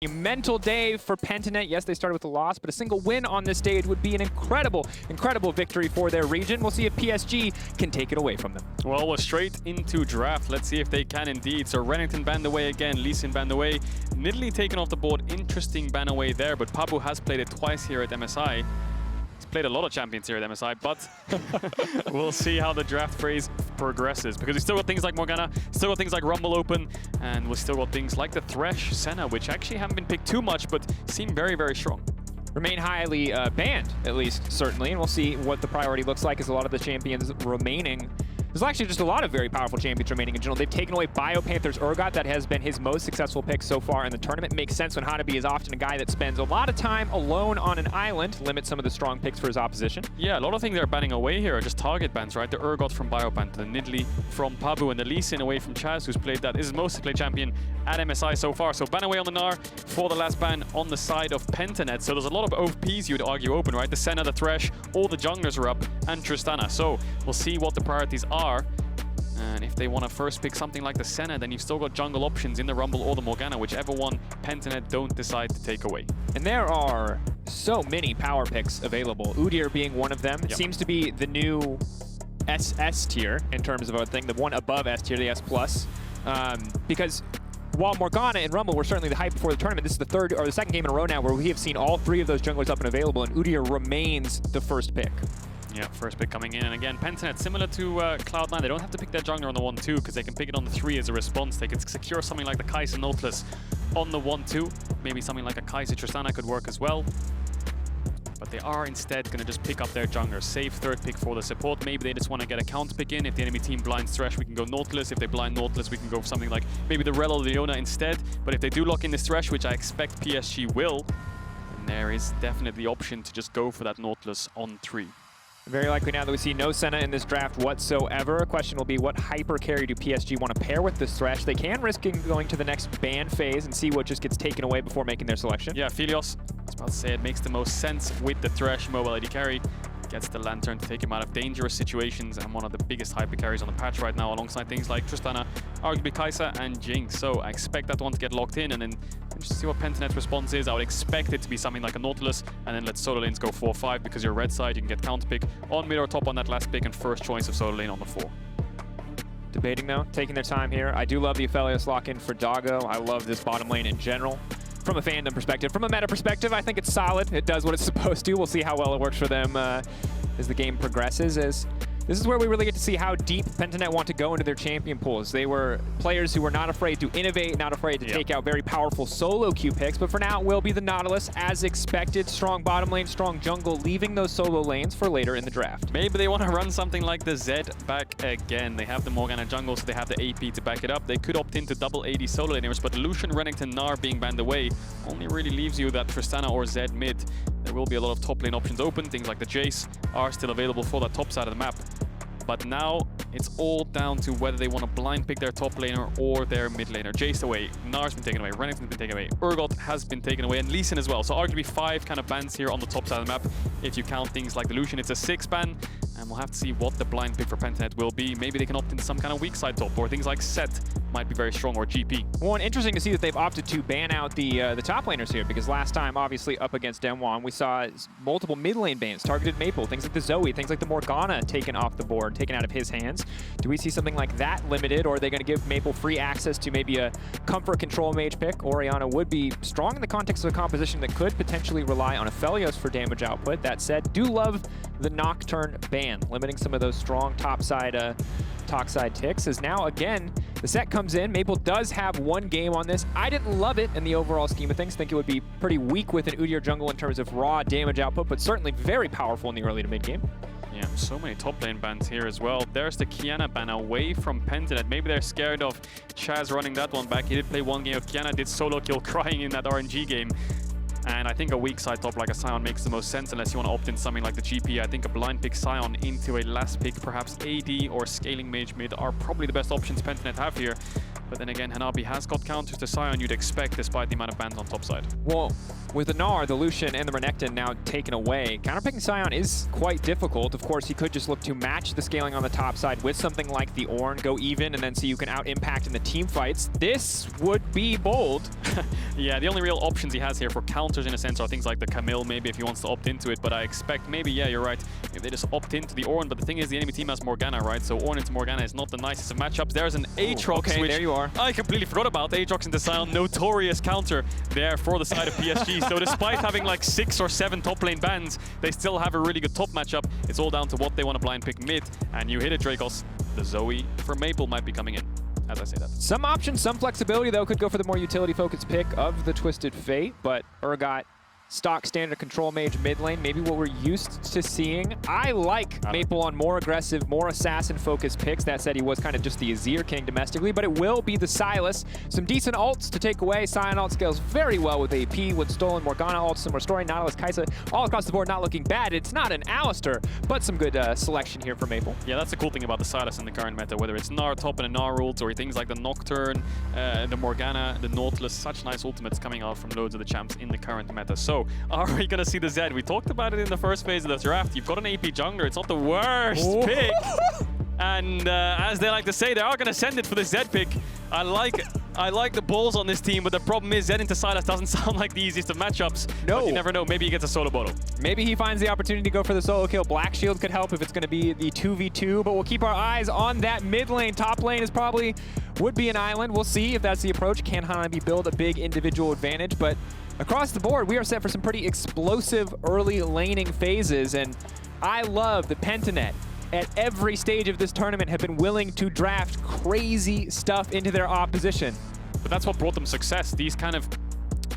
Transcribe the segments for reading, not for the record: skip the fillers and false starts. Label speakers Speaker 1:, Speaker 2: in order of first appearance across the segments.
Speaker 1: A mental day for Pentanet. Yes, they started with a loss, but a single win on this stage would be an incredible victory for their region. We'll see if PSG can take it away from them.
Speaker 2: Well, we're straight into draft. Let's see if they can indeed. So Renington banned away again, Lee Sin banned away. Nidalee taken off the board. Interesting ban away there, but Pabu has played it twice here at MSI. He's played a lot of champions here at MSI, but we'll see how the draft phase progresses, because we still got things like Morgana, still got things like Rumble Open, and we still got things like the Thresh, Senna, which actually haven't been picked too much, but seem very, very strong.
Speaker 1: Remain highly banned, at least, certainly, and we'll see what the priority looks like as a lot of the champions remaining. There's actually just a lot of very powerful champions remaining in general. They've taken away BioPanther's Urgot. That has been his most successful pick so far in the tournament. Makes sense when Hanabi is often a guy that spends a lot of time alone on an island, limits some of the strong picks for his opposition.
Speaker 2: Yeah, a lot of things they're banning away here are just target bans, right? The Urgot from BioPanther, the Nidalee from Pabu, and the Lee Sin away from Chaz, who's played that. This is mostly played champion at MSI so far. So ban away on the Gnar for the last ban on the side of Pentanet. So there's a lot of OPs you would argue open, right? The Senna, the Thresh, all the junglers are up, and Tristana. So we'll see what the priorities are. And if they want to first pick something like the Senna, then you've still got jungle options in the Rumble or the Morgana, whichever one Pentanet don't decide to take away.
Speaker 1: And there are so many power picks available, Udyr being one of them. It seems to be the new SS tier in terms of a thing, the one above S tier, the S+. Because while Morgana and Rumble were certainly the hype before the tournament, this is the third or the second game in a row now where we have seen all three of those junglers up and available, and Udyr remains the first pick.
Speaker 2: Yeah, first pick coming in. And again, Pentanet, similar to Cloud9, they don't have to pick their jungler on the 1-2 because they can pick it on the 3 as a response. They could secure something like the Kai'Sa Nautilus on the 1-2. Maybe something like a Kai'Sa Tristana could work as well. But they are instead going to just pick up their jungler. Save third pick for the support. Maybe they just want to get a counter pick in. If the enemy team blinds Thresh, we can go Nautilus. If they blind Nautilus, we can go for something like maybe the Rel or Leona instead. But if they do lock in this Thresh, which I expect PSG will, then there is definitely the option to just go for that Nautilus on 3.
Speaker 1: Very likely now that we see no Senna in this draft whatsoever. A question will be, what hyper carry do PSG want to pair with this Thresh? They can risk going to the next ban phase and see what just gets taken away before making their selection.
Speaker 2: Yeah, Philios, I was about to say, it makes the most sense with the Thresh mobile AD carry. Gets the Lantern to take him out of dangerous situations, and one of the biggest hyper carries on the patch right now, alongside things like Tristana, arguably Kai'Sa, and Jinx. So I expect that one to get locked in, and then just see what Pentanet's response is. I would expect it to be something like a Nautilus, and then let solo lanes go 4-5, because you're red side, you can get counter pick on mid or top on that last pick, and first choice of solo lane on the 4.
Speaker 1: Debating though, taking their time here. I do love the Aphelios lock-in for Doggo. I love this bottom lane in general. From a fandom perspective. From a meta perspective, I think it's solid. It does what it's supposed to. We'll see how well it works for them as the game progresses. This is where we really get to see how deep Pentanet want to go into their champion pools. They were players who were not afraid to innovate, not afraid to take out very powerful solo queue picks, but for now it will be the Nautilus, as expected. Strong bottom lane, strong jungle, leaving those solo lanes for later in the draft.
Speaker 2: Maybe they want to run something like the Zed back again. They have the Morgana jungle, so they have the AP to back it up. They could opt into double AD solo laners, but Lucian, Renington, Gnar being banned away only really leaves you that Tristana or Zed mid. There will be a lot of top lane options open. Things like the Jace are still available for that top side of the map. But now it's all down to whether they want to blind pick their top laner or their mid laner. Jace away, Gnar's been taken away, Renington's been taken away, Urgot has been taken away, and Lee Sin as well. So arguably 5 kind of bans here on the top side of the map. If you count things like the Lucian, it's a 6 ban. And we'll have to see what the blind pick for Pentanet will be. Maybe they can opt into some kind of weak side top, or things like Set might be very strong, or GP.
Speaker 1: Well, and interesting to see that they've opted to ban out the top laners here, because last time, obviously, up against Demwon, we saw multiple mid lane bans, targeted Maple, things like the Zoe, things like the Morgana taken off the board, taken out of his hands. Do we see something like that limited, or are they going to give Maple free access to maybe a comfort control mage pick? Orianna would be strong in the context of a composition that could potentially rely on Aphelios for damage output. That said, do love the Nocturne ban, limiting some of those strong topside ticks, as now, again, the set comes in. Maple does have one game on this. I didn't love it in the overall scheme of things. Think it would be pretty weak with an Udyr jungle in terms of raw damage output, but certainly very powerful in the early to mid game.
Speaker 2: Yeah, so many top lane bans here as well. There's the Qiyana ban away from Pentanet. Maybe they're scared of Chaz running that one back. He did play one game of Qiyana, did solo kill crying in that RNG game. And I think a weak side top like a Sion makes the most sense unless you want to opt in something like the GP. I think a blind pick Sion into a last pick, perhaps AD or scaling mage mid, are probably the best options Pentanet have here. But then again, Hanabi has got counters to Sion you'd expect despite the amount of bans on top side.
Speaker 1: Well, with the Gnar, the Lucian, and the Renekton now taken away, counterpicking Sion is quite difficult. Of course, he could just look to match the scaling on the top side with something like the Ornn, go even, and then see you can out-impact in the team fights. This would be bold.
Speaker 2: Yeah, the only real options he has here for counters in a sense are things like the Camille, maybe if he wants to opt into it, but I expect maybe, yeah, you're right, if they just opt into the Ornn, but the thing is the enemy team has Morgana, right? So Ornn into Morgana is not the nicest of matchups. There's an Aatrox,
Speaker 1: okay,
Speaker 2: which
Speaker 1: there you are.
Speaker 2: I completely forgot about. Aatrox into Sion, notorious counter there for the side of PSG. So despite having like 6 or 7 top lane bans, they still have a really good top matchup. It's all down to what they want to blind pick mid, and you hit it, Dracos. The Zoe for Maple might be coming in, as I say that.
Speaker 1: Some options, some flexibility, though. Could go for the more utility-focused pick of the Twisted Fate, but Urgot, stock standard control mage mid lane, maybe what we're used to seeing. I like Maple on more aggressive, more assassin-focused picks. That said, he was kind of just the Azir king domestically, but it will be the Sylas. Some decent ults to take away. Sion ult scales very well with AP, with Stolen, Morgana ults, similar story, Nautilus, Kai'Sa, all across the board not looking bad. It's not an Alistar, but some good selection here for Maple.
Speaker 2: Yeah, that's the cool thing about the Sylas in the current meta, whether it's Gnar top and a Gnar ult, or things like the Nocturne, the Morgana, the Nautilus, such nice ultimates coming out from loads of the champs in the current meta. So, are we going to see the Zed? We talked about it in the first phase of the draft. You've got an AP jungler. It's not the worst pick. And as they like to say, they are going to send it for the Zed pick. I like the balls on this team, but the problem is Zed into Sylas doesn't sound like the easiest of matchups.
Speaker 1: No.
Speaker 2: But you never know. Maybe he gets a solo bottle.
Speaker 1: Maybe he finds the opportunity to go for the solo kill. Black Shield could help if it's going to be the 2v2, but we'll keep our eyes on that mid lane. Top lane is probably would be an island. We'll see if that's the approach. Can Hanabi build a big individual advantage? But across the board, we are set for some pretty explosive early laning phases, and I love the Pentanet at every stage of this tournament have been willing to draft crazy stuff into their opposition.
Speaker 2: But that's what brought them success. These kind of,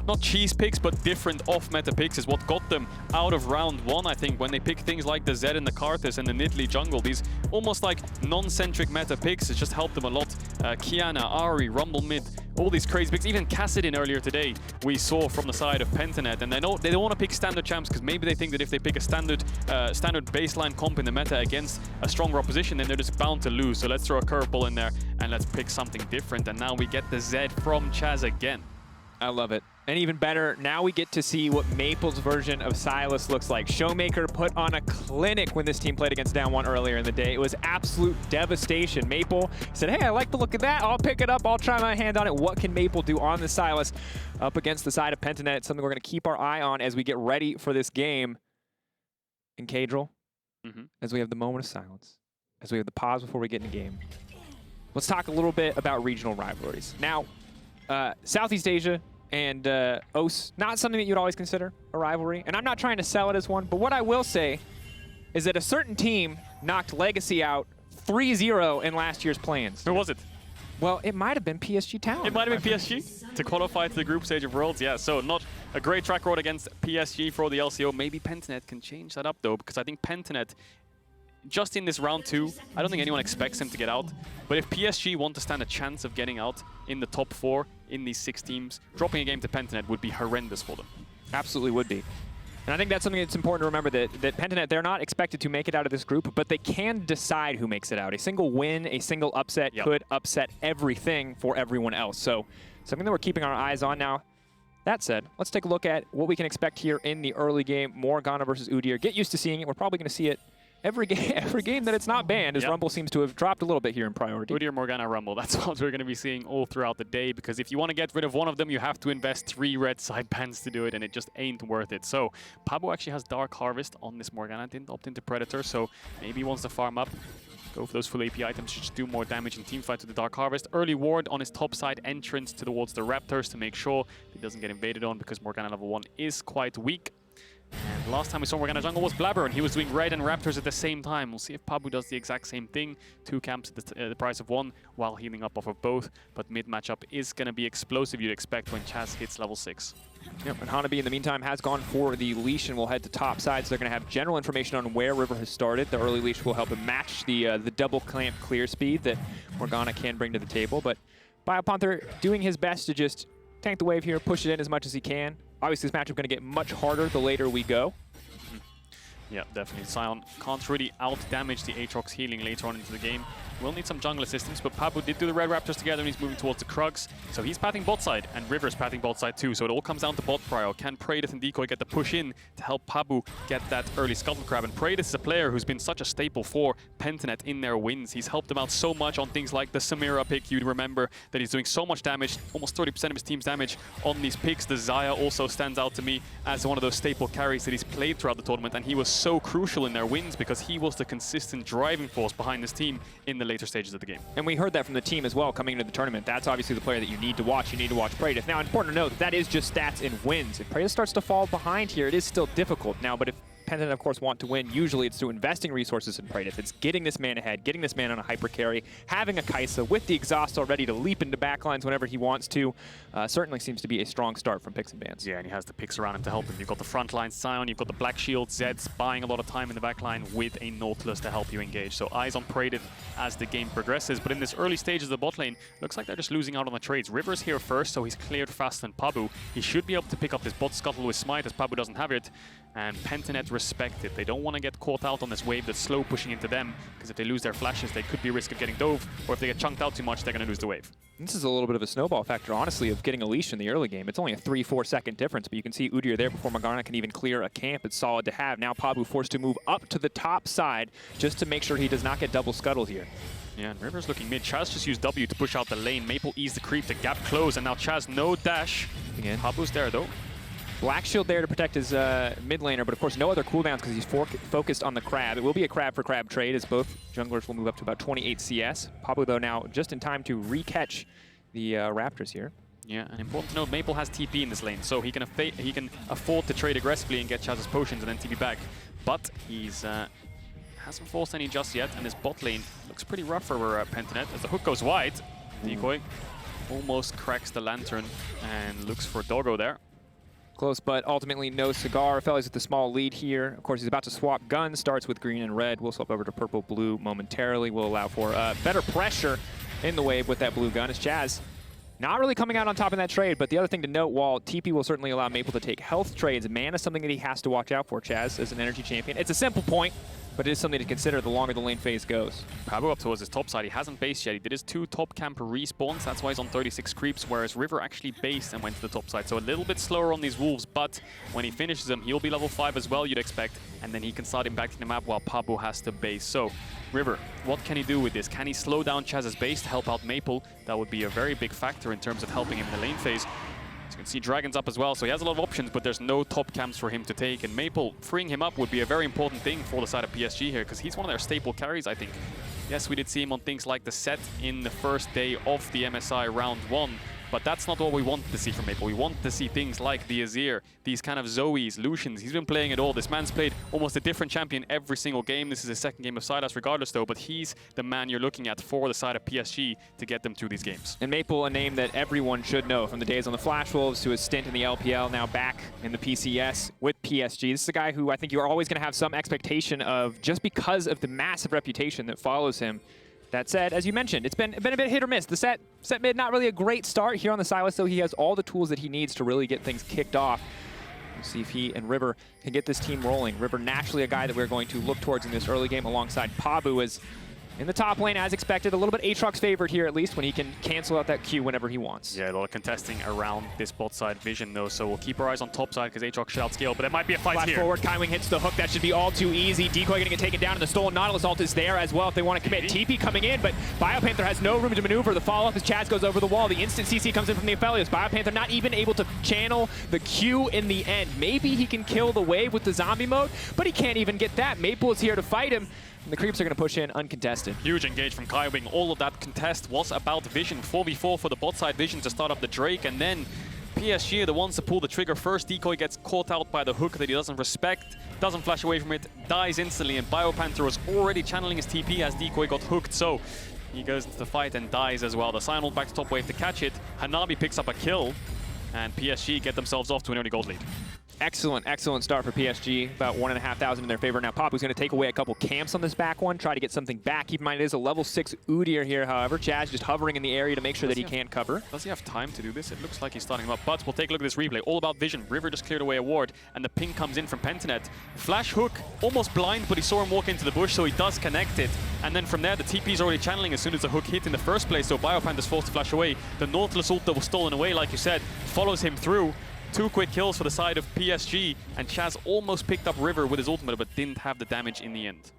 Speaker 2: not cheese picks, but different off-meta picks is what got them out of round 1, I think, when they pick things like the Zed and the Karthus and the Nidalee jungle. These almost like non-centric meta picks, it just helped them a lot. Kiana, Ahri, Rumble mid, all these crazy picks. Even Kassadin earlier today we saw from the side of Pentanet, and they don't want to pick standard champs because maybe they think that if they pick a standard baseline comp in the meta against a stronger opposition, then they're just bound to lose. So let's throw a curveball in there and let's pick something different. And now we get the Zed from Chaz again.
Speaker 1: I love it. And even better, now we get to see what Maple's version of Sylas looks like. Showmaker put on a clinic when this team played against Down 1 earlier in the day. It was absolute devastation. Maple said, hey, I like the look of that. I'll pick it up. I'll try my hand on it. What can Maple do on the Sylas up against the side of Pentanet? It's something we're going to keep our eye on as we get ready for this game. And Cadril, as we have the moment of silence, as we have the pause before we get in the game, let's talk a little bit about regional rivalries. Now, Southeast Asia and OS, not something that you'd always consider a rivalry. And I'm not trying to sell it as one, but what I will say is that a certain team knocked Legacy out 3-0 in last year's play-ins.
Speaker 2: Who was it?
Speaker 1: Well, it might have been PSG Talon.
Speaker 2: It might have been PSG to qualify to the group stage of Worlds. Yeah, so not a great track record against PSG for the LCO. Maybe Pentanet can change that up, though, because I think Pentanet, just in this round 2, I don't think anyone expects him to get out. But if PSG want to stand a chance of getting out in the top 4 in these 6 teams, dropping a game to Pentanet would be horrendous for them.
Speaker 1: Absolutely would be. And I think that's something that's important to remember, that Pentanet, they're not expected to make it out of this group, but they can decide who makes it out. A single win, a single upset could upset everything for everyone else. So something that we're keeping our eyes on now. That said, let's take a look at what we can expect here in the early game. Morgana versus Udyr. Get used to seeing it. We're probably going to see it every game that it's not banned, as Rumble seems to have dropped a little bit here in priority.
Speaker 2: Udyr, Morgana, Rumble. That's what we're going to be seeing all throughout the day, because if you want to get rid of one of them, you have to invest 3 red side bans to do it, and it just ain't worth it. So Pabo actually has Dark Harvest on this Morgana. Didn't opt into Predator, so maybe he wants to farm up. Go for those full AP items to just do more damage in teamfight with the Dark Harvest. Early ward on his top side entrance towards the Raptors to make sure he doesn't get invaded on, because Morgana level 1 is quite weak. And last time we saw Morgana jungle was Blabber, and he was doing red and Raptors at the same time. We'll see if Pabu does the exact same thing. 2 camps at the price of 1 while healing up off of both. But mid matchup is going to be explosive, you'd expect, when Chaz hits level 6.
Speaker 1: Yep, and Hanabi in the meantime has gone for the leash and will head to top side, so they're going to have general information on where River has started. The early leash will help him match the double clamp clear speed that Morgana can bring to the table. But Biopanther doing his best to just tank the wave here, push it in as much as he can. Obviously, this matchup is going to get much harder the later we go.
Speaker 2: Yeah, definitely. Sion can't really out-damage the Aatrox healing later on into the game. We'll need some jungle assistance, but Pabu did do the Red Raptors together and he's moving towards the Krugs. So he's pathing bot side, and River's pathing bot side too. So it all comes down to bot prio. Can Praedyth and Decoy get the push in to help Pabu get that early Scuttle Crab? And Praedyth is a player who's been such a staple for Pentanet in their wins. He's helped them out so much on things like the Samira pick. You'd remember that he's doing so much damage, almost 30% of his team's damage on these picks. The Xayah also stands out to me as one of those staple carries that he's played throughout the tournament, and he was so crucial in their wins because he was the consistent driving force behind this team in the later stages of the game.
Speaker 1: And we heard that from the team as well coming into the tournament. That's obviously the player that you need to watch. You need to watch Praedyth. Now, important to note, that is just stats and wins. If Praedyth starts to fall behind here, it is still difficult now, but if Pentanet, of course, want to win, usually it's through investing resources in Praedyth. It's getting this man ahead, getting this man on a hyper carry, having a Kai'Sa with the exhaust already to leap into backlines whenever he wants to. Certainly seems to be a strong start from picks and bans.
Speaker 2: Yeah, and he has the picks around him to help him. You've got the frontline Sion, you've got the Black Shield, Zed's buying a lot of time in the backline with a Nautilus to help you engage. So eyes on Praedyth as the game progresses. But in this early stages of the bot lane, looks like they're just losing out on the trades. River's here first, so he's cleared faster than Pabu. He should be able to pick up this bot scuttle with Smite as Pabu doesn't have it. And Pentanet respect it. They don't want to get caught out on this wave that's slow pushing into them, because if they lose their flashes, they could be at risk of getting dove, or if they get chunked out too much, they're going to lose the wave.
Speaker 1: This is a little bit of a snowball factor, honestly, of getting a leash in the early game. It's only a 3-4 second difference, but you can see Udyr there before Morgana can even clear a camp. It's solid to have. Now Pabu forced to move up to the top side just to make sure he does not get double scuttled here.
Speaker 2: Yeah, and River's looking mid. Chaz just used W to push out the lane. Maple eased the creep to gap close, and now Chaz no dash.
Speaker 1: Again.
Speaker 2: Pabu's there though.
Speaker 1: Black Shield there to protect his mid laner, but of course no other cooldowns because he's focused on the crab. It will be a crab for crab trade as both junglers will move up to about 28 CS. Pabu though now just in time to re-catch the Raptors here.
Speaker 2: Yeah, and important to note, Maple has TP in this lane, so he can afford to trade aggressively and get Chaz's potions and then TP back. But he's hasn't forced any just yet, and his bot lane looks pretty rough for Pentanet as the hook goes wide. Decoy almost cracks the lantern and looks for Doggo there.
Speaker 1: Close, but ultimately no cigar. Fellas with the small lead here. Of course, he's about to swap guns. Starts with green and red. We'll swap over to purple-blue momentarily. We'll allow for better pressure in the wave with that blue gun as Chaz not really coming out on top in that trade, but the other thing to note, while TP will certainly allow Maple to take health trades, mana is something that he has to watch out for, Chaz, as an energy champion. It's a simple point, but it is something to consider the longer the lane phase goes.
Speaker 2: Pabu up towards his top side. He hasn't based yet. He did his 2 top camp respawns. That's why he's on 36 creeps, whereas River actually based and went to the top side. So a little bit slower on these wolves, but when he finishes them, he'll be level 5 as well, you'd expect, and then he can start impacting the map while Pabu has to base. So River, what can he do with this? Can he slow down Chaz's base to help out Maple? That would be a very big factor in terms of helping him in the lane phase. As you can see, Dragon's up as well, so he has a lot of options, but there's no top camps for him to take. And Maple, freeing him up would be a very important thing for the side of PSG here, because he's one of their staple carries, I think. Yes, we did see him on things like the set in the first day of the MSI round 1, but that's not what we want to see from Maple. We want to see things like the Azir, these kind of Zoes, Lucians. He's been playing it all. This man's played almost a different champion every single game. This is his second game of Sylas regardless though, but he's the man you're looking at for the side of PSG to get them through these games.
Speaker 1: And Maple, a name that everyone should know from the days on the Flash Wolves to his stint in the LPL, now back in the PCS with PSG. This is a guy who I think you're always going to have some expectation of just because of the massive reputation that follows him. That said, as you mentioned, it's been a bit hit or miss. The set mid, not really a great start here on the Sylas, so he has all the tools that he needs to really get things kicked off. We'll see if he and River can get this team rolling. River, naturally a guy that we're going to look towards in this early game alongside Pabu, as in the top lane, as expected. A little bit Aatrox favored here, at least, when he can cancel out that Q whenever he wants.
Speaker 2: Yeah, a lot of contesting around this bot side vision, though, so we'll keep our eyes on top side because Aatrox should outscale, but there might be a fight
Speaker 1: Flash
Speaker 2: here.
Speaker 1: forward, Kaiwing hits the hook. That should be all too easy. Decoy going to get taken down, and the stolen Nautilus ult is there as well if they want to commit. TP coming in, but Biopanther has no room to maneuver. The follow-up as Chaz goes over the wall. The instant CC comes in from the Aphelios. Biopanther not even able to channel the Q in the end. Maybe he can kill the wave with the zombie mode, but he can't even get that. Maple is here to fight him. And the creeps are going to push in uncontested.
Speaker 2: Huge engage from Kaiwing. All of that contest was about vision. 4v4 for the bot side vision to start up the Drake, and then PSG are the ones to pull the trigger first. Decoy gets caught out by the hook that he doesn't respect, doesn't flash away from it, dies instantly, and Biopanther was already channeling his TP as Decoy got hooked, so he goes into the fight and dies as well. The Sion ult back to top wave to catch it. Hanabi picks up a kill, and PSG get themselves off to an early gold lead.
Speaker 1: Excellent, excellent start for PSG. About 1,500 in their favor. Now Papu's going to take away a couple camps on this back one, try to get something back. Keep in mind it is a level 6 Udyr here, however. Chaz just hovering in the area to make sure that he can't cover.
Speaker 2: Does he have time to do this? It looks like he's starting him up, but we'll take a look at this replay. All about vision. River just cleared away a ward, and the ping comes in from Pentanet. Flash hook, almost blind, but he saw him walk into the bush, so he does connect it. And then from there, the TP's already channeling as soon as the hook hit in the first place, so Biopanther's forced to flash away. The Nautilus ult that was stolen away, like you said, follows him through. 2 quick kills for the side of PSG, and Chaz almost picked up River with his ultimate, but didn't have the damage in the end.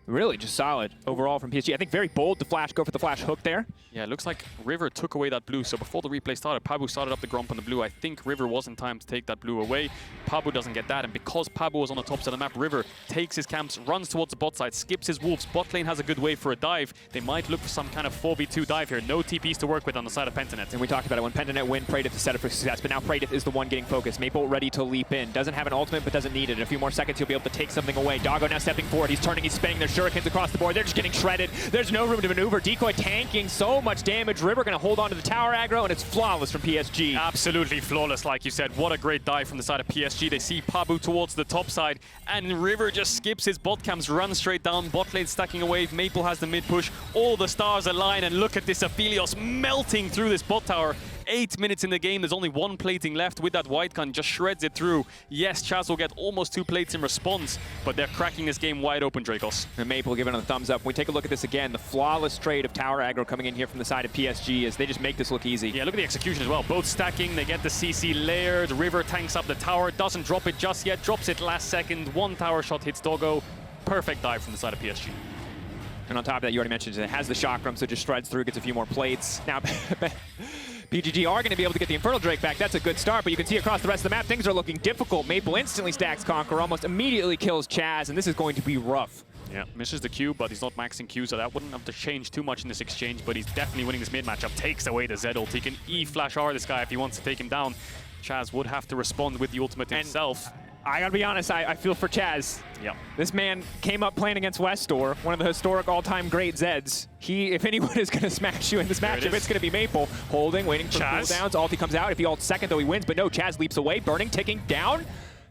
Speaker 1: Really just solid overall from PSG. I think very bold to go for the flash hook there.
Speaker 2: Yeah, it looks like River took away that blue. So before the replay started, Pabu started up the Gromp on the blue. I think River was in time to take that blue away. Pabu doesn't get that, and because Pabu was on the top side of the map, River takes his camps, runs towards the bot side, skips his wolves. Bot lane has a good wave for a dive. They might look for some kind of 4v2 dive here. No TPs to work with on the side of Pentanet.
Speaker 1: And we talked about it. When Pentanet win, Praedyth is set up for success, but now Praedyth is the one getting focused. Maple ready to leap in. Doesn't have an ultimate, but doesn't need it. In a few more seconds, he'll be able to take something away. Doggo now stepping forward. He's turning, he's spinning their shurikens across the board. They're just getting shredded. There's no room to maneuver. Decoy tanking so much damage. River going to hold on to the tower aggro, and it's flawless from PSG.
Speaker 2: Absolutely flawless, like you said. What a great dive from the side of PSG. They see Pabu towards the top side, and River just skips his bot camps, runs straight down. Bot lane stacking a wave. Maple has the mid push. All the stars align, and look at this Aphelios melting through this bot tower. 8 minutes in the game, there's only 1 plating left with that white gun, just shreds it through. Yes, Chaz will get almost 2 plates in response, but they're cracking this game wide open, Dracos.
Speaker 1: And Maple giving it a thumbs up. When we take a look at this again, the flawless trade of tower aggro coming in here from the side of PSG as they just make this look easy.
Speaker 2: Yeah, look at the execution as well. Both stacking, they get the CC layered. River tanks up the tower, doesn't drop it just yet, drops it last second. 1 tower shot hits Doggo. Perfect dive from the side of PSG.
Speaker 1: And on top of that, you already mentioned it has the chakram, so just shreds through, gets a few more plates. Now, PGG are going to be able to get the Infernal Drake back. That's a good start, but you can see across the rest of the map, things are looking difficult. Maple instantly stacks Conqueror, almost immediately kills Chaz, and this is going to be rough.
Speaker 2: Yeah, misses the Q, but he's not maxing Q, so that wouldn't have to change too much in this exchange, but he's definitely winning this mid matchup. Takes away the Z ult. He can E-flash R this guy if he wants to take him down. Chaz would have to respond with the ultimate himself.
Speaker 1: I gotta be honest, I feel for Chaz.
Speaker 2: Yeah.
Speaker 1: This man came up playing against Westor, one of the historic all-time great Zeds. If anyone is gonna smash you in this matchup, it's gonna be Maple. Holding, waiting for cooldowns. Ulti comes out. If he ults second, though, he wins. But no, Chaz leaps away, burning, ticking down.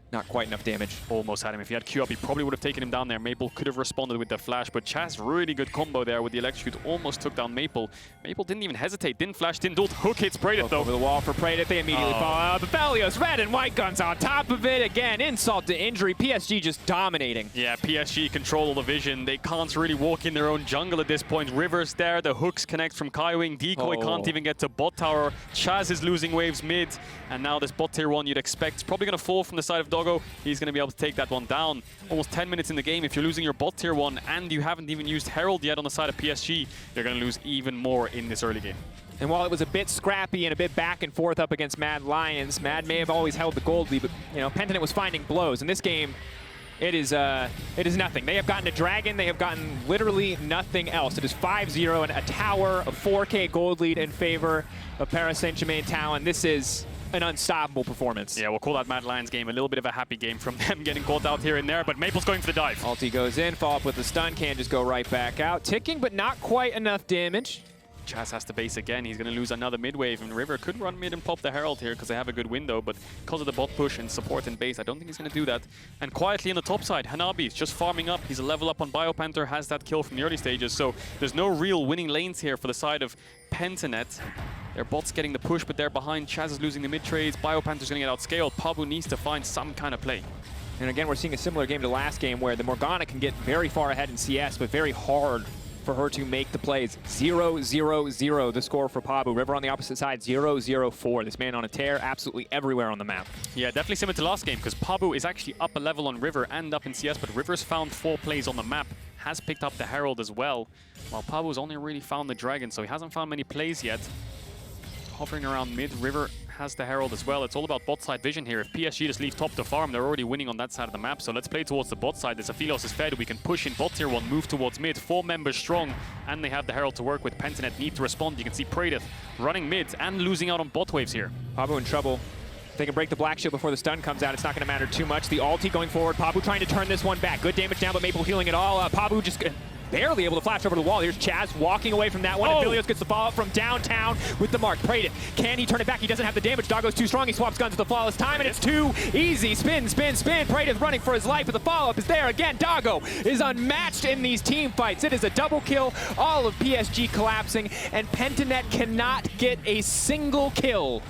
Speaker 1: Not quite enough damage.
Speaker 2: Almost had him. If he had Q up, he probably would have taken him down there. Maple could have responded with the flash, but Chaz, really good combo there with the electrocute. Almost took down Maple. Maple didn't even hesitate, didn't flash, didn't ult. Hook hits Praedyth, though.
Speaker 1: Over the wall for Praedyth, they immediately fall out. Aphelios, red and white guns on top of it. Again, insult to injury. PSG just dominating.
Speaker 2: Yeah, PSG control the vision. They can't really walk in their own jungle at this point. River's there, the hooks connect from Kaiwing. Decoy can't even get to bot tower. Chaz is losing waves mid, and now this bot tier 1 you'd expect is probably going to fall from the side of Doggo. He's going to be able to take that one down. Almost 10 minutes in the game. If you're losing your bot tier 1 and you haven't even used Herald yet on the side of PSG, you're going to lose even more in this early game.
Speaker 1: And while it was a bit scrappy and a bit back and forth up against Mad Lions, Mad may have always held the gold lead, but you know, Pentanet was finding blows. In this game, it is nothing. They have gotten a dragon. They have gotten literally nothing else. It is 5-0 and a tower, a 4K gold lead in favor of Paris Saint-Germain Talon. This is an unstoppable performance.
Speaker 2: Yeah, we'll call that Mad Lions game a little bit of a happy game from them, getting caught out here and there, but Maple's going for the dive.
Speaker 1: Ulti goes in, follow up with the stun, can just go right back out. Ticking, but not quite enough damage.
Speaker 2: Chaz has to base again. He's going to lose another mid wave, and River could run mid and pop the Herald here because they have a good window, but because of the bot push and support and base, I don't think he's going to do that. And quietly on the top side, Hanabi's just farming up. He's a level up on Biopanther, has that kill from the early stages, so there's no real winning lanes here for the side of Pentanet. Their bot's getting the push, but they're behind. Chaz is losing the mid trades. Biopanther's going to get outscaled. Pabu needs to find some kind of play.
Speaker 1: And again, we're seeing a similar game to last game where the Morgana can get very far ahead in CS, but very hard for her to make the plays. 0-0-0 the score for Pabu. River on the opposite side, 0-0-4. This man on a tear absolutely everywhere on the map.
Speaker 2: Yeah, definitely similar to last game because Pabu is actually up a level on River and up in CS, but River's found 4 plays on the map, has picked up the Herald as well, while Pabu's only really found the Dragon, so he hasn't found many plays yet. Hovering around mid, River has the Herald as well. It's all about bot side vision here. If PSG just leave top to farm, they're already winning on that side of the map. So let's play towards the bot side. This Aphelios is fed. We can push in bot tier 1, move towards mid. 4 members strong, and they have the Herald to work with. Pentanet need to respond. You can see Praedyth running mid and losing out on bot waves here.
Speaker 1: Pabu in trouble. They can break the Black Shield before the stun comes out. It's not going to matter too much. The ulti going forward. Pabu trying to turn this one back. Good damage down, but Maple healing it all. Pabu just barely able to flash over the wall. Here's Chaz walking away from that one. And Vilios gets the follow-up from downtown with the mark. Praedeth, can he turn it back? He doesn't have the damage. Doggo's too strong. He swaps guns with the flawless time, and it's too easy. Spin, spin, spin. Praedeth running for his life, but the follow-up is there again. Doggo is unmatched in these team fights. It is a double kill. All of PSG collapsing, and Pentanet cannot get a single kill.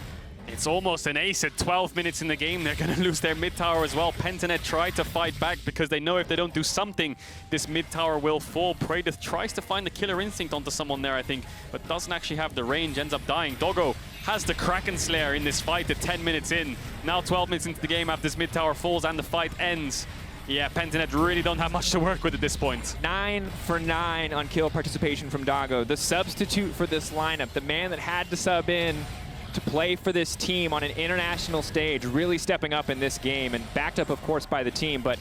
Speaker 2: It's almost an ace at 12 minutes in the game. They're going to lose their mid tower as well. Pentanet tried to fight back because they know if they don't do something, this mid tower will fall. Praedeth tries to find the killer instinct onto someone there, I think, but doesn't actually have the range, ends up dying. Doggo has the Kraken Slayer in this fight at 10 minutes in. Now 12 minutes into the game after this mid tower falls and the fight ends. Yeah, Pentanet really don't have much to work with at this point.
Speaker 1: 9 for 9 on kill participation from Doggo. The substitute for this lineup, the man that had to sub in to play for this team on an international stage, really stepping up in this game, and backed up, of course, by the team. But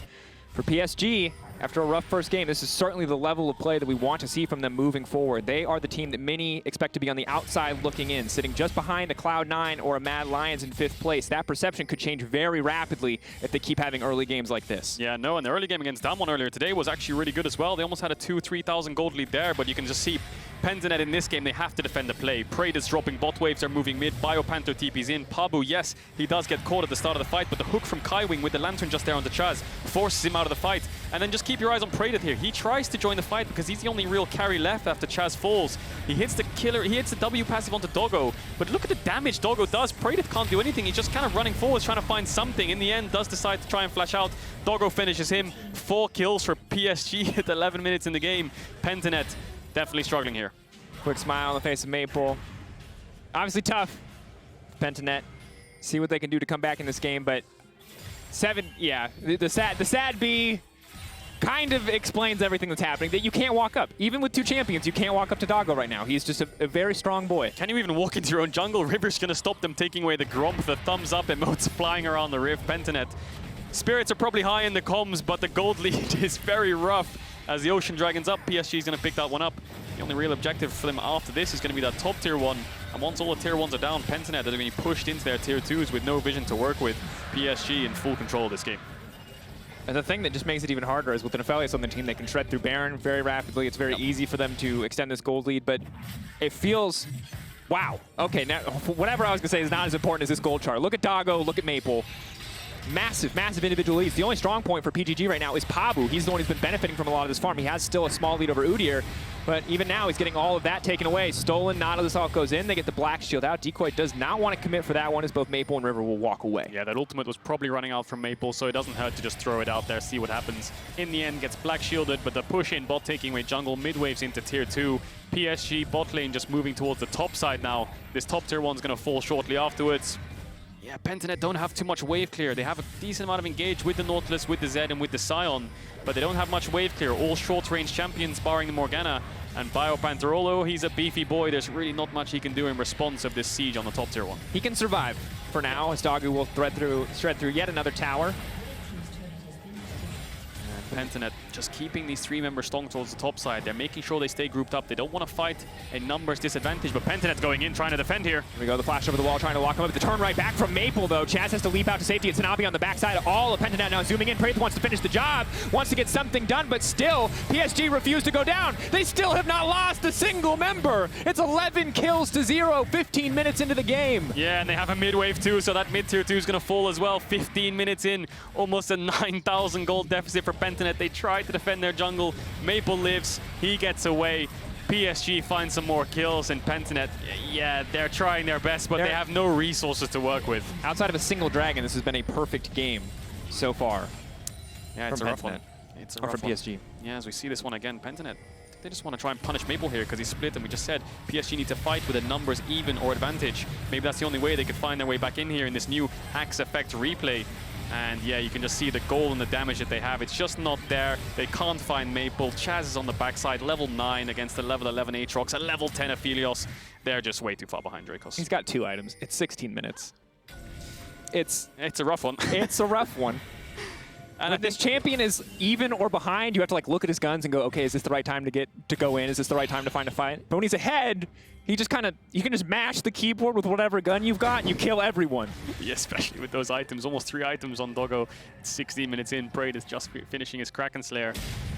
Speaker 1: for PSG, after a rough first game, this is certainly the level of play that we want to see from them moving forward. They are the team that many expect to be on the outside looking in, sitting just behind a Cloud9 or a Mad Lions in 5th place. That perception could change very rapidly if they keep having early games like this.
Speaker 2: Yeah, no, and the early game against Damwon earlier today was actually really good as well. They almost had a 2,000-3,000 gold lead there, but you can just see Pentanet in this game, they have to defend the play. Praedeth's dropping bot waves, are moving mid. BioPanther TP's in. Pabu, yes, he does get caught at the start of the fight, but the hook from Kaiwing with the Lantern just there on the Chaz forces him out of the fight. And then just keep your eyes on Praedeth here. He tries to join the fight because he's the only real carry left after Chaz falls. He hits the killer, he hits the W passive onto Doggo, but look at the damage Doggo does. Praedeth can't do anything. He's just kind of running forwards, trying to find something. In the end, does decide to try and flash out. Doggo finishes him. 4 kills for PSG at 11 minutes in the game. Pentanet definitely struggling here.
Speaker 1: Quick smile on the face of Maple. Obviously tough. Pentanet, see what they can do to come back in this game, but 7, yeah, the sad B kind of explains everything that's happening, that you can't walk up. Even with 2 champions, you can't walk up to Doggo right now. He's just a very strong boy.
Speaker 2: Can you even walk into your own jungle? River's going to stop them taking away the Gromp, the thumbs up emotes flying around the rift. Pentanet, spirits are probably high in the comms, but the gold lead is very rough. As the Ocean Dragon's up, PSG is going to pick that one up. The only real objective for them after this is going to be that top tier 1. And once all the tier 1s are down, Pentanet are going to be pushed into their tier 2s with no vision to work with. PSG in full control of this game.
Speaker 1: And the thing that just makes it even harder is with an Aphelios on the team, they can shred through Baron very rapidly. It's very easy for them to extend this gold lead, but it feels, wow. Okay, now whatever I was going to say is not as important as this gold chart. Look at Doggo, look at Maple. Massive, massive individual leads. The only strong point for PGG right now is Pabu. He's the one who's been benefiting from a lot of this farm. He has still a small lead over Udyr, but even now he's getting all of that taken away. Stolen, Nada, this all goes in. They get the Black Shield out. Decoy does not want to commit for that one, as both Maple and River will walk away.
Speaker 2: Yeah, that ultimate was probably running out from Maple, so it doesn't hurt to just throw it out there, see what happens. In the end, gets Black Shielded, but the push in bot taking away jungle, mid waves into tier 2. PSG bot lane just moving towards the top side now. This top tier 1's going to fall shortly afterwards. Yeah, Pentanet don't have too much wave clear. They have a decent amount of engage with the Nautilus, with the Zed, and with the Scion, but they don't have much wave clear. All short-range champions, barring the Morgana. And BioPanther, although he's a beefy boy, there's really not much he can do in response of this siege on the top tier 1.
Speaker 1: He can survive for now, as Doggo will shred through yet another tower.
Speaker 2: Pentanet just keeping these 3 members strong towards the top side. They're making sure they stay grouped up. They don't want to fight a numbers disadvantage, but Pentanet's going in, trying to defend here.
Speaker 1: Here we go, the flash over the wall, trying to lock him up. The turn right back from Maple, though. Chaz has to leap out to safety. It's Tanabe on the backside. All of Pentanet now zooming in. Praedeth wants to finish the job, wants to get something done, but still, PSG refuse to go down. They still have not lost a single member. It's 11 kills to 0, 15 minutes into the game.
Speaker 2: Yeah, and they have a mid-wave too, so that mid-tier 2 is going to fall as well. 15 minutes in, almost a 9,000 gold deficit for Pentanet. They tried to defend their jungle. Maple lives, he gets away. PSG finds some more kills, and Pentanet, yeah, they're trying their best, but they have no resources to work with.
Speaker 1: Outside of a single dragon, this has been a perfect game so far.
Speaker 2: Yeah, it's a rough one. It's a rough
Speaker 1: from PSG.
Speaker 2: Yeah, as we see this one again, Pentanet, they just want to try and punish Maple here because he's split, and we just said PSG need to fight with a numbers even or advantage. Maybe that's the only way they could find their way back in here in this new Axe Effect replay. And yeah, you can just see the goal and the damage that they have. It's just not there. They can't find Maple. Chaz is on the backside, level 9 against the level 11 Aatrox, a level 10 Aphelios. They're just way too far behind Dracos.
Speaker 1: He's got 2 items. It's 16 minutes. It's
Speaker 2: a rough one.
Speaker 1: It's a rough one. And if this champion is even or behind, you have to like look at his guns and go, okay, is this the right time to go in? Is this the right time to find a fight? But when he's ahead, he just kind of, you can just mash the keyboard with whatever gun you've got and you kill everyone.
Speaker 2: Yeah, especially with those items. Almost 3 items on Doggo. 16 minutes in, Praedeth is just finishing his Kraken Slayer.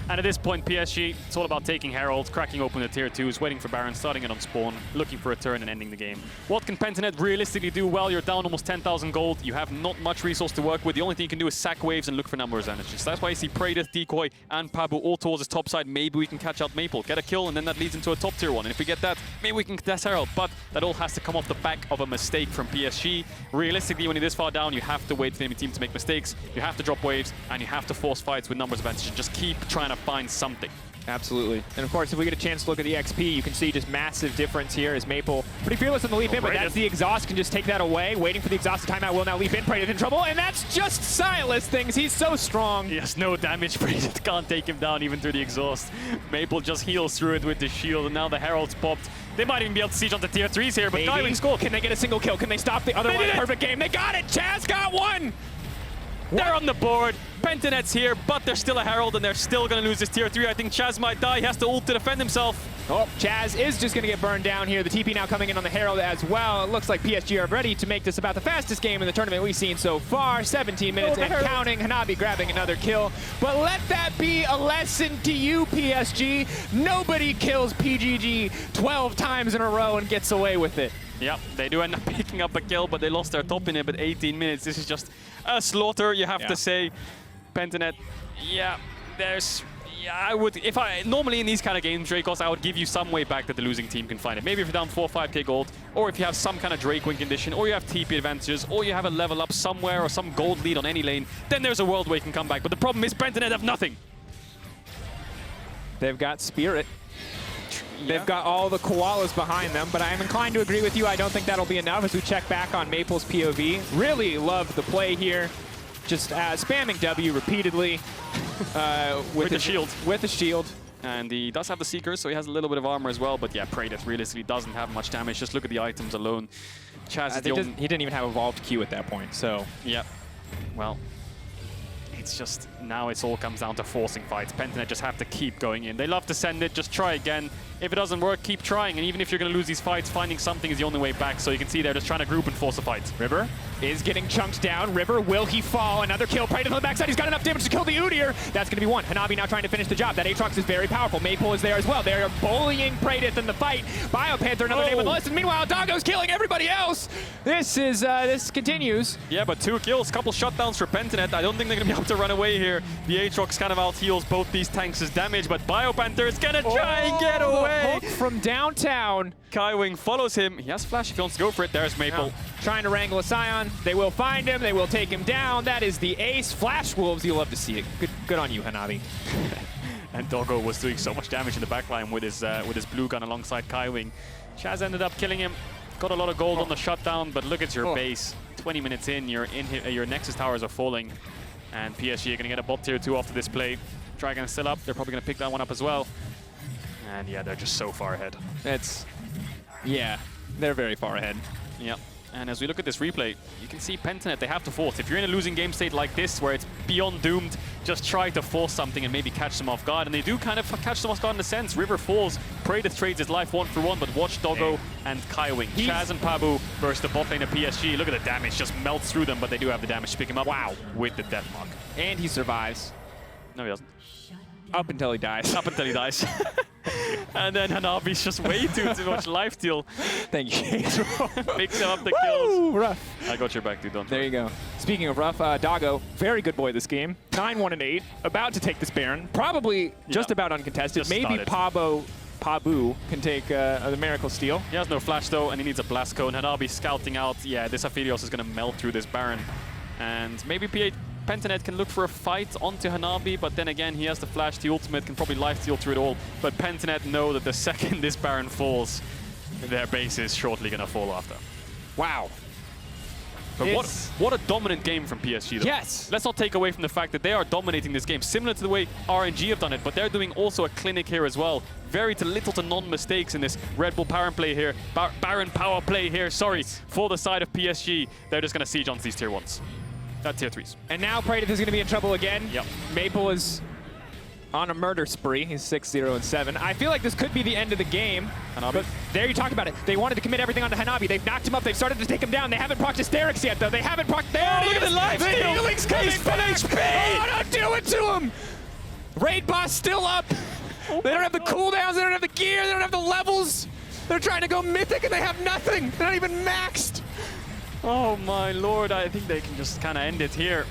Speaker 2: And at this point, PSG, it's all about taking Herald, cracking open the tier 2s, waiting for Baron, starting it on spawn, looking for a turn and ending the game. What can Pentanet realistically do? Well, you're down almost 10,000 gold. You have not much resource to work with. The only thing you can do is sack waves and look for numbers advantages. That's why you see Praedyth, Decoy, and Pabu all towards his top side. Maybe we can catch out Maple, get a kill, and then that leads into a top tier 1. And if we get that, maybe we can contest Herald. But that all has to come off the back of a mistake from PSG. Realistically, when you're this far down, you have to wait for the enemy team to make mistakes. You have to drop waves, and you have to force fights with numbers advantages. Just keep trying to find something.
Speaker 1: Absolutely. And of course, if we get a chance to look at the XP, you can see just massive difference here as Maple pretty fearless in the leap in, but that's the exhaust, can just take that away. Waiting for the exhaust to timeout, will now leap in. Praedyth in trouble, and that's just Silas things. He's so strong.
Speaker 2: He has no damage. Praedyth can't take him down even through the exhaust. Maple just heals through it with the shield, and now the Herald's popped. They might even be able to siege onto tier 3s here, but Skywing scored.
Speaker 1: Can they get a single kill? Can they stop the other one? Perfect game. They got it. Chaz got one.
Speaker 2: They're on the board. Pentanet's here, but they're still a Herald, and they're still going to lose this tier 3. I think Chaz might die. He has to ult to defend himself.
Speaker 1: Oh, Chaz is just going to get burned down here. The TP now coming in on the Herald as well. It looks like PSG are ready to make this about the fastest game in the tournament we've seen so far. 17 minutes and counting. Hanabi grabbing another kill. But let that be a lesson to you, PSG. Nobody kills PGG 12 times in a row and gets away with it.
Speaker 2: Yep, they do end up picking up a kill, but they lost their top in it. But 18 minutes, this is just a slaughter, you have to say. Pentanet, I would, normally in these kind of games, Dracos, I would give you some way back that the losing team can find it. Maybe if you're down 4 or 5k gold, or if you have some kind of Drake win condition, or you have TP advantages, or you have a level up somewhere, or some gold lead on any lane, then there's a world where you can come back. But the problem is Pentanet have nothing.
Speaker 1: They've got Spirit. They've got all the koalas behind them, but I'm inclined to agree with you. I don't think that'll be enough as we check back on Maple's POV. Really love the play here. Just spamming W repeatedly. With
Speaker 2: the shield.
Speaker 1: With the shield.
Speaker 2: And he does have the Seekers, so he has a little bit of armor as well. But yeah, Praedyth realistically doesn't have much damage. Just look at the items alone. Chaz is
Speaker 1: he didn't even have evolved Q at that point, so.
Speaker 2: Yeah. Well, it's just, now it all comes down to forcing fights. Pentanet just have to keep going in. They love to send it, just try again. If it doesn't work, keep trying. And even if you're going to lose these fights, finding something is the only way back. So you can see they're just trying to group and force a fight.
Speaker 1: River is getting chunked down. River, will he fall? Another kill. Praedyth on the backside. He's got enough damage to kill the Udyr. That's going to be one. Hanabi now trying to finish the job. That Aatrox is very powerful. Maple is there as well. They're bullying Praedyth in the fight. Biopanther, another name on the list. And meanwhile, Doggo's killing everybody else. This continues.
Speaker 2: Yeah, but 2 kills, couple shutdowns for Pentanet. I don't think they're going to be able to run away here. The Aatrox kind of out-heals both these tanks' damage, but Biopanther is going to try and get away.
Speaker 1: Hook from downtown.
Speaker 2: Kaiwing follows him. He has flash if he wants to go for it. There's Maple.
Speaker 1: Now, trying to wrangle a Scion. They will find him. They will take him down. That is the ace. Flash Wolves, you'll love to see it. Good on you, Hanabi.
Speaker 2: And Doggo was doing so much damage in the backline with his blue gun alongside Kaiwing. Chaz ended up killing him. Got a lot of gold on the shutdown, but look at your base. 20 minutes in, your Nexus towers are falling. And PSG are going to get a bot tier 2 after this play. Dragon is still up. They're probably going to pick that one up as well. And yeah, they're just so far ahead.
Speaker 1: Yeah, they're very far ahead.
Speaker 2: Yeah. And as we look at this replay, you can see Pentanet, they have to force. If you're in a losing game state like this, where it's beyond doomed, just try to force something and maybe catch them off guard. And they do kind of catch them off guard in a sense. River falls, Praedyth trades his life 1-for-1, but watch Doggo and Kaiwing. Chaz and Pabu versus the bot lane of PSG. Look at the damage, just melts through them, but they do have the damage to pick him up. Wow, with the death mark.
Speaker 1: And he survives.
Speaker 2: No, he doesn't.
Speaker 1: Up until he dies.
Speaker 2: Up until he dies. And then Hanabi's just way too much life steal.
Speaker 1: Thank you.
Speaker 2: Picks him up the kills.
Speaker 1: Rough.
Speaker 2: I got your back, dude. Don't
Speaker 1: There you go. Speaking of rough, Doggo, very good boy this game. 9-1-8, about to take this Baron. Probably just about uncontested.
Speaker 2: Just
Speaker 1: Maybe
Speaker 2: started.
Speaker 1: Pabu can take the Miracle Steal.
Speaker 2: He has no flash though, and he needs a blast cone. Hanabi scouting out. Yeah, this Aphelios is going to melt through this Baron. And maybe Pentanet can look for a fight onto Hanabi, but then again, he has the flash, the ultimate, can probably lifesteal through it all. But Pentanet know that the second this Baron falls, their base is shortly going to fall after.
Speaker 1: Wow.
Speaker 2: But what a dominant game from PSG, though.
Speaker 1: Yes.
Speaker 2: Let's not take away from the fact that they are dominating this game, similar to the way RNG have done it, but they're doing also a clinic here as well. Very little to none mistakes in this Red Bull Baron play here, Baron power play here, sorry, for the side of PSG. They're just going to siege onto these tier 1s. Tier 3s.
Speaker 1: And now Praedyth is going to be in trouble again.
Speaker 2: Yep.
Speaker 1: Maple is on a murder spree. He's 6-0-7. I feel like this could be the end of the game.
Speaker 2: Hanabi.
Speaker 1: But there you talked about it. They wanted to commit everything onto Hanabi. They've knocked him up. They've started to take him down. They haven't procced Hysterics yet, though. They haven't procced... There it is!
Speaker 2: Look at the life
Speaker 1: The
Speaker 2: steal.
Speaker 1: healing's coming
Speaker 2: He's full
Speaker 1: back.
Speaker 2: HP.
Speaker 1: Oh, don't do it to him! Raid boss still up. They don't have the cooldowns, they don't have the gear, they don't have the levels. They're trying to go mythic and they have nothing. They're not even maxed.
Speaker 2: Oh my lord, I think they can just kind of end it here.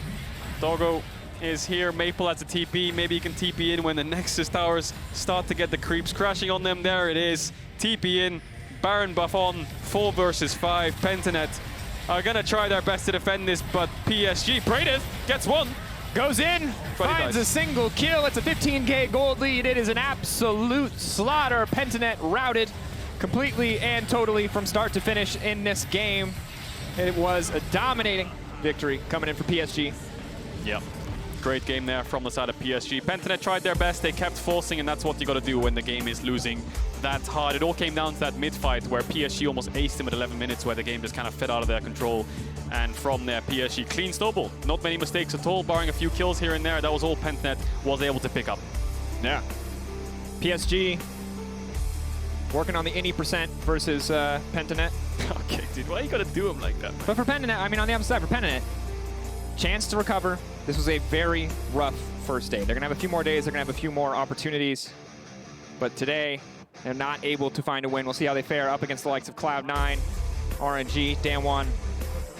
Speaker 2: Doggo is here, Maple has a TP, maybe he can TP in when the Nexus towers start to get the creeps crashing on them. There it is, TP in, Baron buff on, 4 versus 5, Pentanet are gonna try their best to defend this, but PSG, Praedith gets one.
Speaker 1: Goes in, finds a single kill. It's a 15K gold lead. It is an absolute slaughter. Pentanet routed completely and totally from start to finish in this game. It was a dominating victory coming in for PSG.
Speaker 2: Yep. Great game there from the side of PSG. Pentanet tried their best, they kept forcing, and that's what you got to do when the game is losing that hard. It all came down to that mid-fight where PSG almost aced him at 11 minutes, where the game just kind of fed out of their control. And from there, PSG clean snowball. Not many mistakes at all, barring a few kills here and there. That was all Pentanet was able to pick up.
Speaker 1: Yeah. PSG working on the any percent versus Pentanet.
Speaker 2: Okay, dude, why you got to do him like that, man?
Speaker 1: But for Pentanet, I mean, on the other side, for Pentanet, chance to recover. This was a very rough first day. They're going to have a few more days. They're going to have a few more opportunities. But today, they're not able to find a win. We'll see how they fare up against the likes of Cloud9, RNG, Damwon.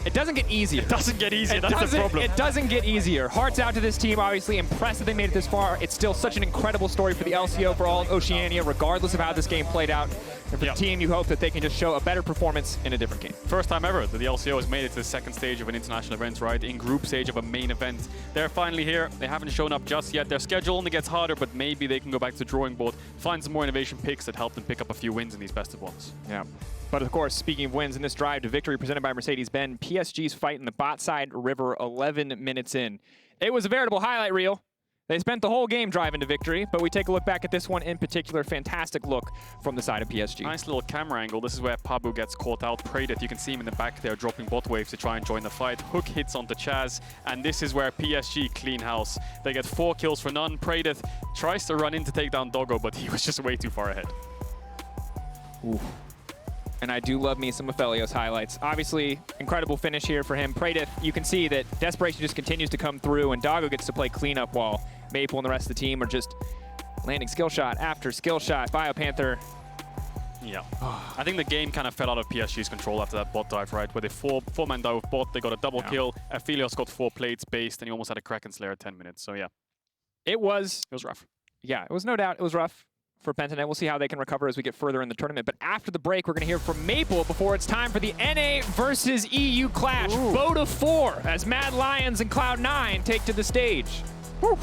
Speaker 1: It doesn't get easier.
Speaker 2: It doesn't get easier. That's the problem.
Speaker 1: It doesn't get easier. Hearts out to this team, obviously. Impressed that they made it this far. It's still such an incredible story for the LCO, for all of Oceania, regardless of how this game played out. And for the team, you hope that they can just show a better performance in a different game.
Speaker 2: First time ever that the LCO has made it to the second stage of an international event, right? In group stage of a main event. They're finally here. They haven't shown up just yet. Their schedule only gets harder, but maybe they can go back to the drawing board, find some more innovation picks that help them pick up a few wins in these best of ones.
Speaker 1: Yeah. But of course, speaking of wins in this drive to victory presented by Mercedes-Benz, PSG's fight in the bot side river 11 minutes in. It was a veritable highlight reel. They spent the whole game driving to victory, but we take a look back at this one in particular. Fantastic look from the side of PSG.
Speaker 2: Nice little camera angle. This is where Pabu gets caught out. Praedith, you can see him in the back there dropping bot waves to try and join the fight. Hook hits onto Chaz, and this is where PSG clean house. They get 4 kills for none. Praedith tries to run in to take down Doggo, but he was just way too far ahead.
Speaker 1: Ooh. And I do love me some Aphelios highlights. Obviously, incredible finish here for him. Praedith, you can see that desperation just continues to come through, and Doggo gets to play cleanup while Maple and the rest of the team are just landing skill shot after skill shot. BioPanther.
Speaker 2: Yeah. I think the game kind of fell out of PSG's control after that bot dive, right? Where they four-man dive with bot, they got a double kill. Aphelios got 4 plates based, and he almost had a Kraken Slayer at 10 minutes. So yeah.
Speaker 1: It was
Speaker 2: rough.
Speaker 1: Yeah, it was no doubt. It was rough for Pentanet. We'll see how they can recover as we get further in the tournament. But after the break, we're going to hear from Maple before it's time for the NA versus EU clash. Vote of 4 as Mad Lions and Cloud9 take to the stage. Woo.